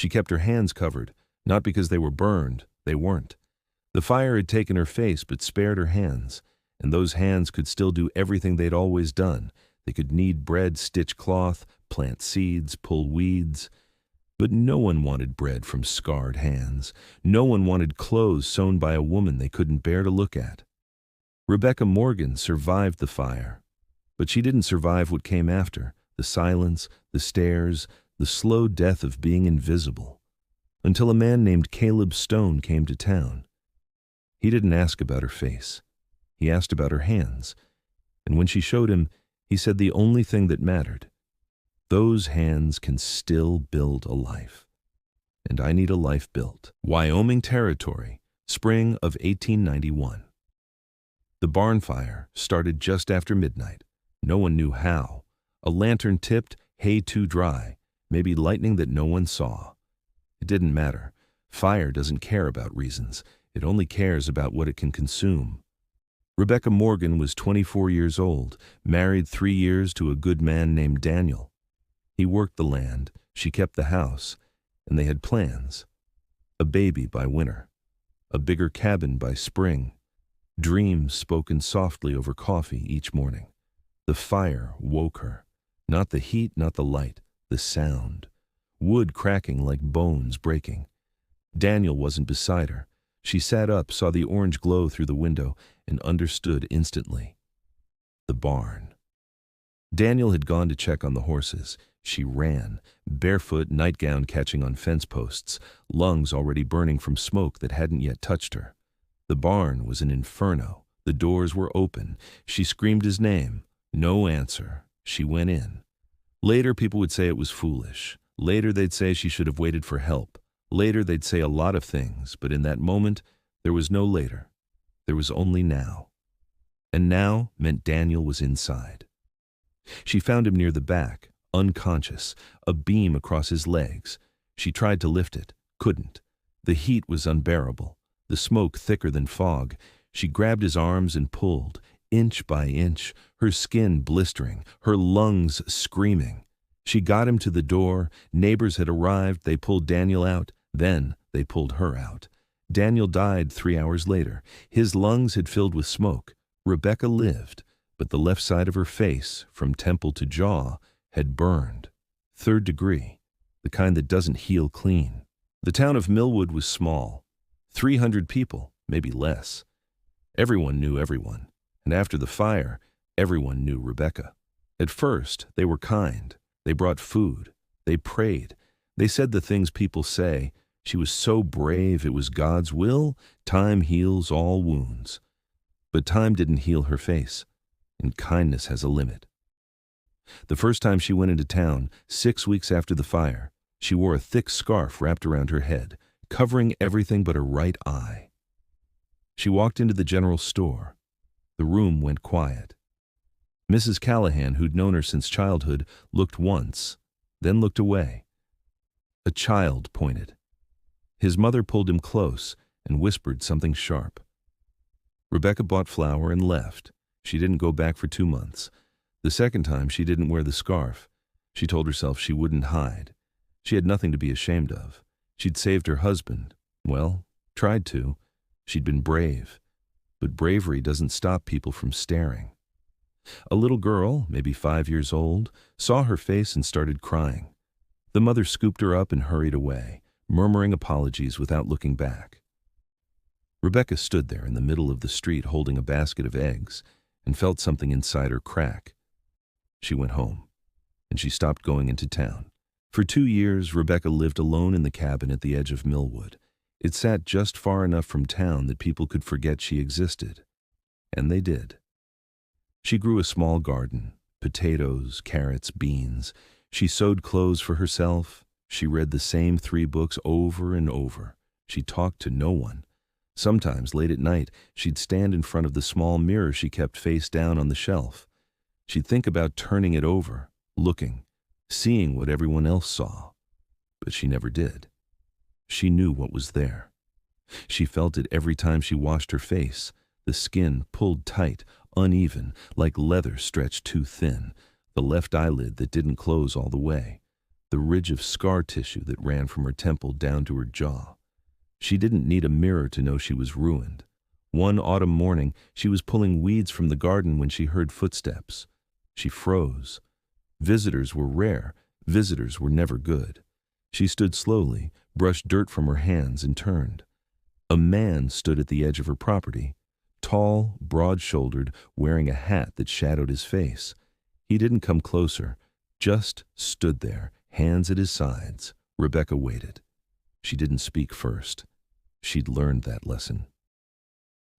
She kept her hands covered, not because they were burned, they weren't. The fire had taken her face but spared her hands, and those hands could still do everything they'd always done. They could knead bread, stitch cloth, plant seeds, pull weeds. But no one wanted bread from scarred hands. No one wanted clothes sewn by a woman they couldn't bear to look at. Rebecca Morgan survived the fire, but she didn't survive what came after, the silence, the stares, the slow death of being invisible, until a man named Caleb Stone came to town. He didn't ask about her face. He asked about her hands, and when she showed him, he said the only thing that mattered: those hands can still build a life. And I need a life built. Wyoming Territory, spring of 1891. The barn fire started just after midnight. No one knew how. A lantern tipped, hay too dry, maybe lightning that no one saw. It didn't matter. Fire doesn't care about reasons. It only cares about what it can consume. Rebecca Morgan was 24 years old, married 3 years to a good man named Daniel. He worked the land, she kept the house, and they had plans. A baby by winter, a bigger cabin by spring, dreams spoken softly over coffee each morning. The fire woke her. Not the heat, not the light, the sound. Wood cracking like bones breaking. Daniel wasn't beside her. She sat up, saw the orange glow through the window, and understood instantly. The barn. Daniel had gone to check on the horses. She ran, barefoot, nightgown catching on fence posts, lungs already burning from smoke that hadn't yet touched her. The barn was an inferno. The doors were open. She screamed his name. No answer. She went in. Later, people would say it was foolish. Later, they'd say she should have waited for help. Later, they'd say a lot of things, but in that moment, there was no later. There was only now. And now meant Daniel was inside. She found him near the back, unconscious, a beam across his legs. She tried to lift it, couldn't. The heat was unbearable, the smoke thicker than fog. She grabbed his arms and pulled, inch by inch, her skin blistering, her lungs screaming. She got him to the door. Neighbors had arrived. They pulled Daniel out. Then they pulled her out. Daniel died 3 hours later. His lungs had filled with smoke. Rebecca lived, but the left side of her face, from temple to jaw, had burned. 3rd degree, the kind that doesn't heal clean. The town of Millwood was small. 300 people, maybe less. Everyone knew everyone. And after the fire, everyone knew Rebecca. At first, they were kind. They brought food. They prayed. They said the things people say. She was so brave, it was God's will. Time heals all wounds. But time didn't heal her face, and kindness has a limit. The first time she went into town, 6 weeks after the fire, she wore a thick scarf wrapped around her head, covering everything but her right eye. She walked into the general store. The room went quiet. Mrs. Callahan, who'd known her since childhood, looked once, then looked away. A child pointed. His mother pulled him close and whispered something sharp. Rebecca bought flour and left. She didn't go back for 2 months. The second time, she didn't wear the scarf. She told herself she wouldn't hide. She had nothing to be ashamed of. She'd saved her husband. Well, tried to. She'd been brave. But bravery doesn't stop people from staring. A little girl, maybe 5 years old, saw her face and started crying. The mother scooped her up and hurried away, murmuring apologies without looking back. Rebecca stood there in the middle of the street holding a basket of eggs and felt something inside her crack. She went home, and she stopped going into town. For 2 years, Rebecca lived alone in the cabin at the edge of Millwood. It sat just far enough from town that people could forget she existed. And they did. She grew a small garden, potatoes, carrots, beans. She sewed clothes for herself. She read the same 3 books over and over. She talked to no one. Sometimes, late at night, she'd stand in front of the small mirror she kept face down on the shelf. She'd think about turning it over, looking, seeing what everyone else saw. But she never did. She knew what was there. She felt it every time she washed her face, the skin pulled tight, uneven, like leather stretched too thin, the left eyelid that didn't close all the way, the ridge of scar tissue that ran from her temple down to her jaw. She didn't need a mirror to know she was ruined. One autumn morning, she was pulling weeds from the garden when she heard footsteps. She froze. Visitors were rare. Visitors were never good. She stood slowly, brushed dirt from her hands, and turned. A man stood at the edge of her property, tall, broad-shouldered, wearing a hat that shadowed his face. He didn't come closer, just stood there, hands at his sides. Rebecca waited. She didn't speak first. She'd learned that lesson.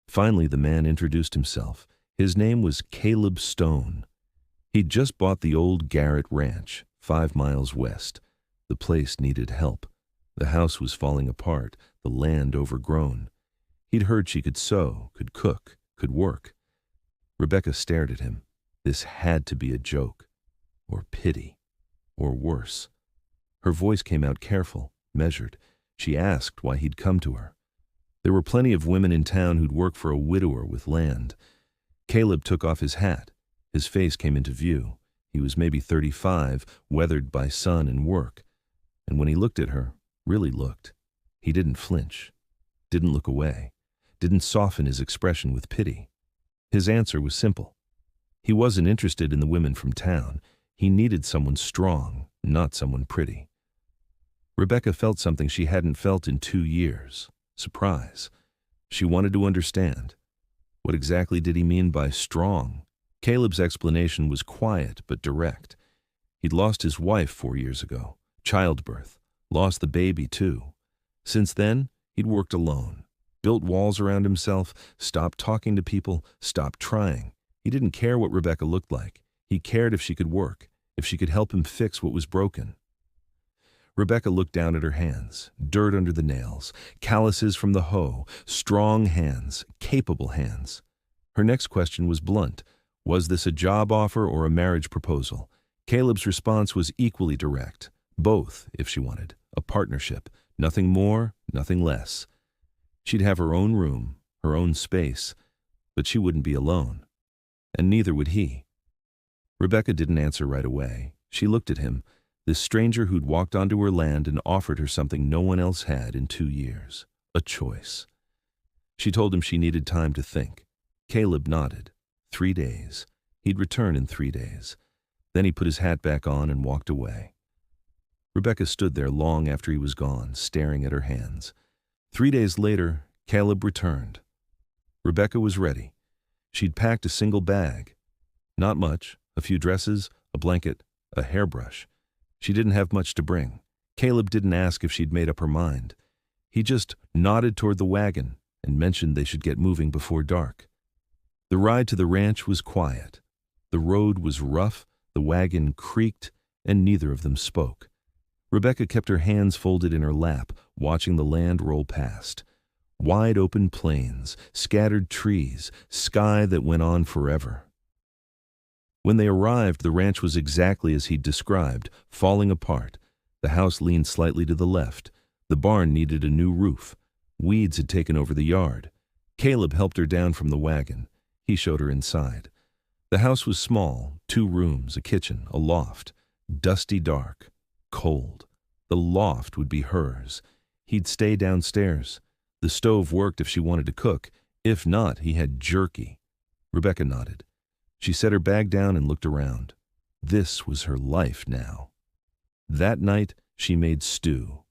Finally, the man introduced himself. His name was Caleb Stone. He'd just bought the old Garrett Ranch, 5 miles west. The place needed help. The house was falling apart, the land overgrown. He'd heard she could sew, could cook, could work. Rebecca stared at him. This had to be a joke, or pity, or worse. Her voice came out careful, measured. She asked why he'd come to her. There were plenty of women in town who'd work for a widower with land. Caleb took off his hat. His face came into view. He was maybe 35, weathered by sun and work. And when he looked at her, really looked, he didn't flinch, didn't look away, didn't soften his expression with pity. His answer was simple. He wasn't interested in the women from town. He needed someone strong, not someone pretty. Rebecca felt something she hadn't felt in 2 years. Surprise. She wanted to understand. What exactly did he mean by strong? Caleb's explanation was quiet but direct. He'd lost his wife 4 years ago, childbirth, lost the baby too. Since then, he'd worked alone, built walls around himself, stopped talking to people, stopped trying. He didn't care what Rebecca looked like. He cared if she could work, if she could help him fix what was broken. Rebecca looked down at her hands, dirt under the nails, calluses from the hoe, strong hands, capable hands. Her next question was blunt. Was this a job offer or a marriage proposal? Caleb's response was equally direct. Both, if she wanted. A partnership. Nothing more, nothing less. She'd have her own room, her own space, but she wouldn't be alone. And neither would he. Rebecca didn't answer right away. She looked at him, this stranger who'd walked onto her land and offered her something no one else had in 2 years. A choice. She told him she needed time to think. Caleb nodded. 3 days. He'd return in 3 days. Then he put his hat back on and walked away. Rebecca stood there long after he was gone, staring at her hands. 3 days later, Caleb returned. Rebecca was ready. She'd packed a single bag. Not much, a few dresses, a blanket, a hairbrush. She didn't have much to bring. Caleb didn't ask if she'd made up her mind. He just nodded toward the wagon and mentioned they should get moving before dark. The ride to the ranch was quiet. The road was rough, the wagon creaked, and neither of them spoke. Rebecca kept her hands folded in her lap, watching the land roll past. Wide open plains, scattered trees, sky that went on forever. When they arrived, the ranch was exactly as he'd described, falling apart. The house leaned slightly to the left. The barn needed a new roof. Weeds had taken over the yard. Caleb helped her down from the wagon. He showed her inside. The house was small, 2 rooms, a kitchen, a loft. Dusty dark, cold. The loft would be hers. He'd stay downstairs. The stove worked if she wanted to cook. If not, he had jerky. Rebecca nodded. She set her bag down and looked around. This was her life now. That night, she made stew.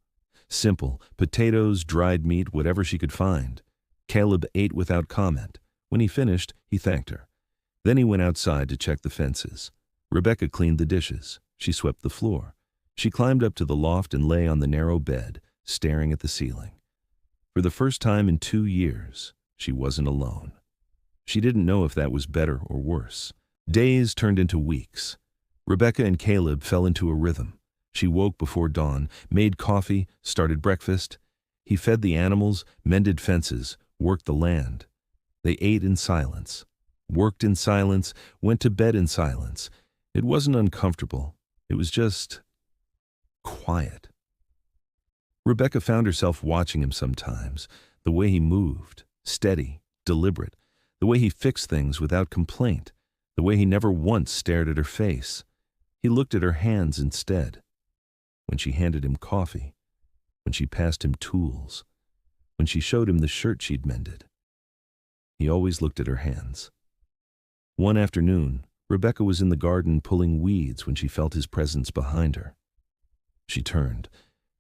Simple, potatoes, dried meat, whatever she could find. Caleb ate without comment. When he finished, he thanked her. Then he went outside to check the fences. Rebecca cleaned the dishes. She swept the floor. She climbed up to the loft and lay on the narrow bed, staring at the ceiling. For the first time in 2 years, she wasn't alone. She didn't know if that was better or worse. Days turned into weeks. Rebecca and Caleb fell into a rhythm. She woke before dawn, made coffee, started breakfast. He fed the animals, mended fences, worked the land. They ate in silence, worked in silence, went to bed in silence. It wasn't uncomfortable. It was just quiet. Rebecca found herself watching him sometimes, the way he moved, steady, deliberate, the way he fixed things without complaint, the way he never once stared at her face. He looked at her hands instead. when she handed him coffee, when she passed him tools, when she showed him the shirt she'd mended. He always looked at her hands. One afternoon, Rebecca was in the garden pulling weeds when she felt his presence behind her. She turned.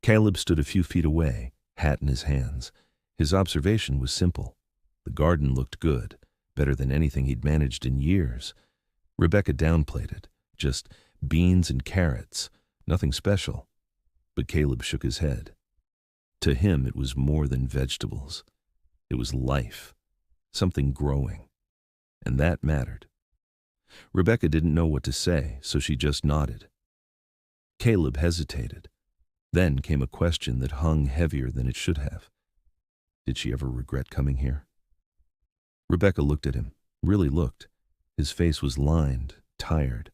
Caleb stood a few feet away, hat in his hands. His observation was simple. The garden looked good, better than anything he'd managed in years. Rebecca downplayed it. Just beans and carrots, nothing special. But Caleb shook his head. To him, it was more than vegetables. It was life, something growing. And that mattered. Rebecca didn't know what to say, so she just nodded. Caleb hesitated. Then came a question that hung heavier than it should have. Did she ever regret coming here? Rebecca looked at him, really looked. His face was lined, tired,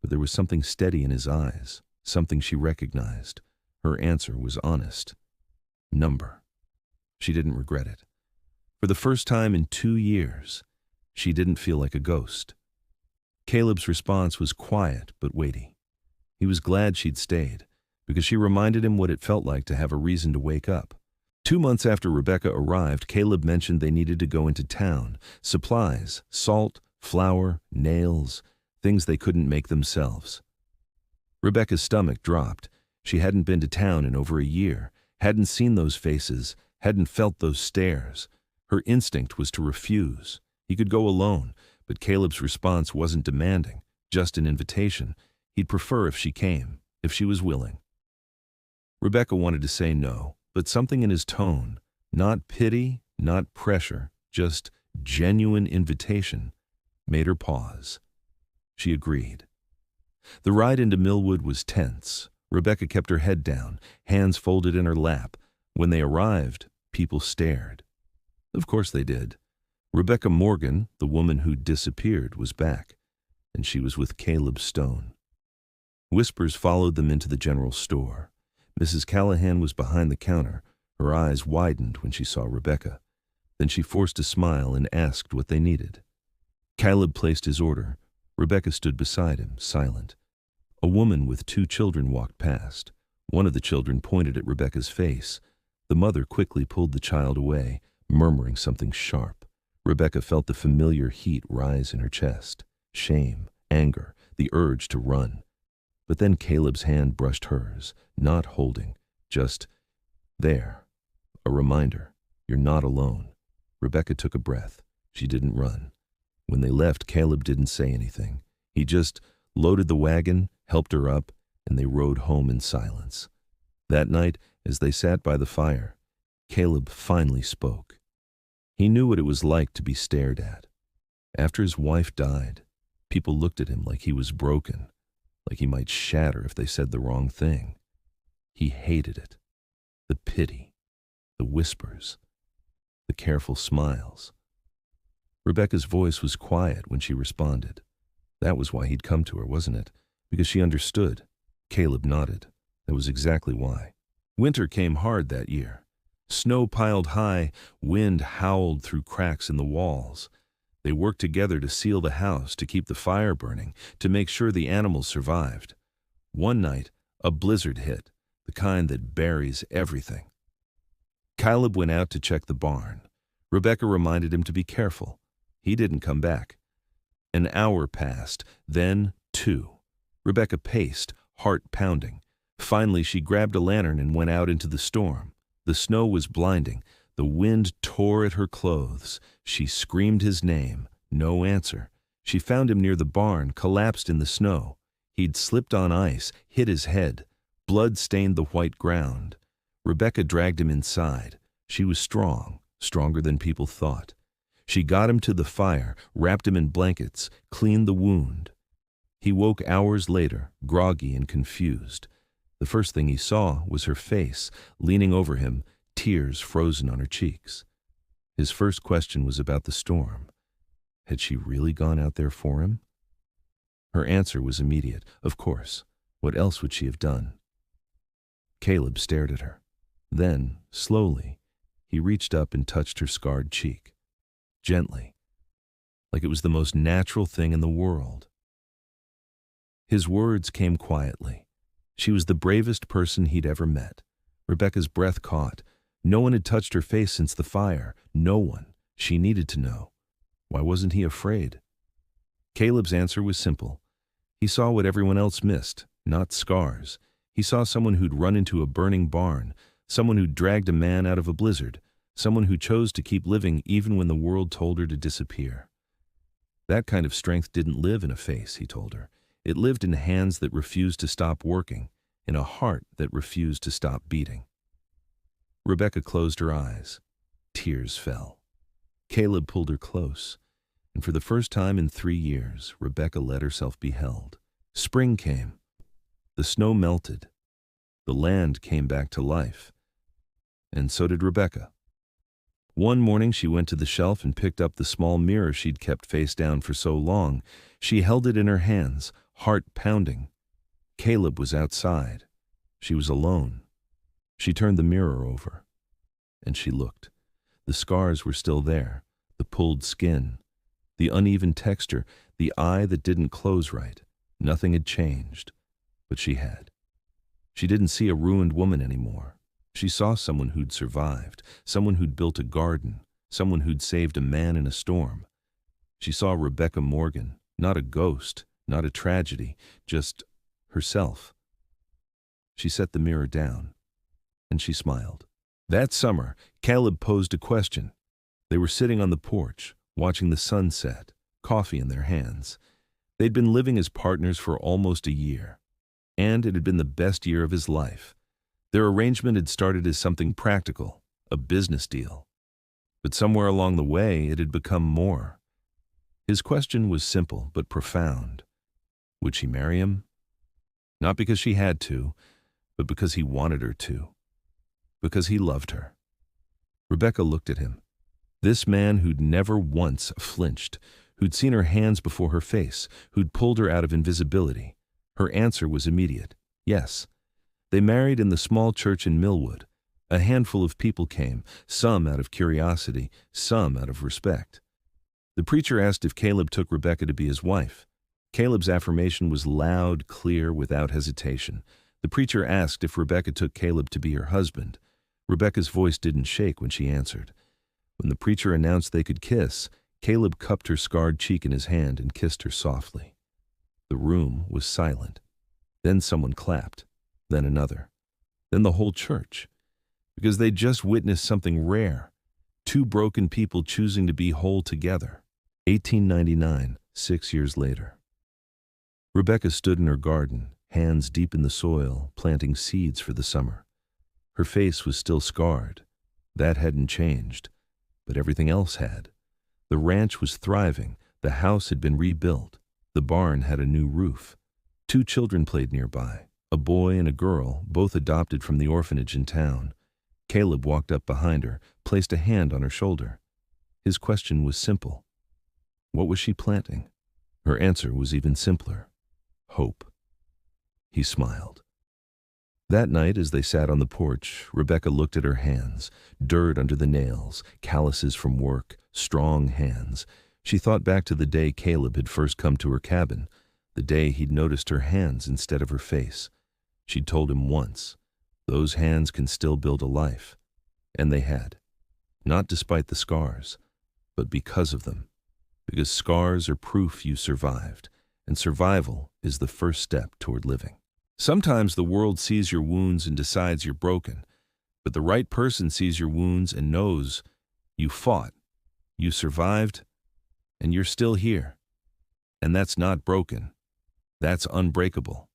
but there was something steady in his eyes, something she recognized. Her answer was honest. Number. She didn't regret it. For the first time in 2 years, she didn't feel like a ghost. Caleb's response was quiet but weighty. He was glad she'd stayed, because she reminded him what it felt like to have a reason to wake up. 2 months after Rebecca arrived, Caleb mentioned they needed to go into town. Supplies, salt, flour, nails, things they couldn't make themselves. Rebecca's stomach dropped. She hadn't been to town in over a year, hadn't seen those faces, hadn't felt those stares. Her instinct was to refuse. He could go alone, but Caleb's response wasn't demanding, just an invitation. He'd prefer if she came, if she was willing. Rebecca wanted to say no, but something in his tone, not pity, not pressure, just genuine invitation, made her pause. She agreed. The ride into Millwood was tense. Rebecca kept her head down, hands folded in her lap. When they arrived, people stared. Of course they did. Rebecca Morgan, the woman who'd disappeared, was back, and she was with Caleb Stone. Whispers followed them into the general store. Mrs. Callahan was behind the counter. Her eyes widened when she saw Rebecca. Then she forced a smile and asked what they needed. Caleb placed his order. Rebecca stood beside him, silent. A woman with 2 children walked past. One of the children pointed at Rebecca's face. The mother quickly pulled the child away, murmuring something sharp. Rebecca felt the familiar heat rise in her chest. Shame, anger, the urge to run. But then Caleb's hand brushed hers, not holding, just there. A reminder, you're not alone. Rebecca took a breath. She didn't run. When they left, Caleb didn't say anything. He just loaded the wagon, helped her up, and they rode home in silence. That night, as they sat by the fire, Caleb finally spoke. He knew what it was like to be stared at. After his wife died, people looked at him like he was broken, like he might shatter if they said the wrong thing. He hated it. The pity, the whispers, the careful smiles. Rebecca's voice was quiet when she responded. That was why he'd come to her, wasn't it? Because she understood. Caleb nodded. That was exactly why. Winter came hard that year. Snow piled high, wind howled through cracks in the walls. They worked together to seal the house, to keep the fire burning, to make sure the animals survived. One night, a blizzard hit, the kind that buries everything. Caleb went out to check the barn. Rebecca reminded him to be careful. He didn't come back. An hour passed, then 2. Rebecca paced, heart pounding. Finally, she grabbed a lantern and went out into the storm. The snow was blinding. The wind tore at her clothes. She screamed his name. No answer. She found him near the barn, collapsed in the snow. He'd slipped on ice, hit his head. Blood stained the white ground. Rebecca dragged him inside. She was strong, stronger than people thought. She got him to the fire, wrapped him in blankets, cleaned the wound. He woke hours later, groggy and confused. The first thing he saw was her face, leaning over him, tears frozen on her cheeks. His first question was about the storm. Had she really gone out there for him? Her answer was immediate. Of course. What else would she have done? Caleb stared at her. Then, slowly, he reached up and touched her scarred cheek. Gently, like it was the most natural thing in the world. His words came quietly. She was the bravest person he'd ever met. Rebecca's breath caught. No one had touched her face since the fire. No one. She needed to know. Why wasn't he afraid? Caleb's answer was simple. He saw what everyone else missed, not scars. He saw someone who'd run into a burning barn, someone who'd dragged a man out of a blizzard, someone who chose to keep living even when the world told her to disappear. That kind of strength didn't live in a face, he told her. It lived in hands that refused to stop working, in a heart that refused to stop beating. Rebecca closed her eyes. Tears fell. Caleb pulled her close, and for the first time in 3 years, Rebecca let herself be held. Spring came. The snow melted. The land came back to life. And so did Rebecca. One morning she went to the shelf and picked up the small mirror she'd kept face down for so long. She held it in her hands, heart pounding. Caleb was outside. She was alone. She turned the mirror over, and she looked. The scars were still there, the pulled skin, the uneven texture, the eye that didn't close right. Nothing had changed, but she had. She didn't see a ruined woman anymore. She saw someone who'd survived, someone who'd built a garden, someone who'd saved a man in a storm. She saw Rebecca Morgan, not a ghost, not a tragedy, just herself. She set the mirror down, and she smiled. That summer, Caleb posed a question. They were sitting on the porch, watching the sun set, coffee in their hands. They'd been living as partners for almost a year, and it had been the best year of his life. Their arrangement had started as something practical, a business deal. But somewhere along the way, it had become more. His question was simple but profound. Would she marry him? Not because she had to, but because he wanted her to. Because he loved her. Rebecca looked at him. This man who'd never once flinched, who'd seen her hands before her face, who'd pulled her out of invisibility. Her answer was immediate. Yes. They married in the small church in Millwood. A handful of people came, some out of curiosity, some out of respect. The preacher asked if Caleb took Rebecca to be his wife. Caleb's affirmation was loud, clear, without hesitation. The preacher asked if Rebecca took Caleb to be her husband. Rebecca's voice didn't shake when she answered. When the preacher announced they could kiss, Caleb cupped her scarred cheek in his hand and kissed her softly. The room was silent. Then someone clapped. Then another. Then the whole church. Because they'd just witnessed something rare. 2 broken people choosing to be whole together. 1899, 6 years later. Rebecca stood in her garden, hands deep in the soil, planting seeds for the summer. Her face was still scarred. That hadn't changed, but everything else had. The ranch was thriving. The house had been rebuilt. The barn had a new roof. 2 children played nearby. A boy and a girl, both adopted from the orphanage in town. Caleb walked up behind her, placed a hand on her shoulder. His question was simple. What was she planting? Her answer was even simpler. Hope. He smiled. That night, as they sat on the porch, Rebecca looked at her hands, dirt under the nails, calluses from work, strong hands. She thought back to the day Caleb had first come to her cabin, the day he'd noticed her hands instead of her face. She'd told him once, those hands can still build a life. And they had. Not despite the scars, but because of them. Because scars are proof you survived, and survival is the first step toward living. Sometimes the world sees your wounds and decides you're broken, but the right person sees your wounds and knows you fought, you survived, and you're still here. And that's not broken. That's unbreakable.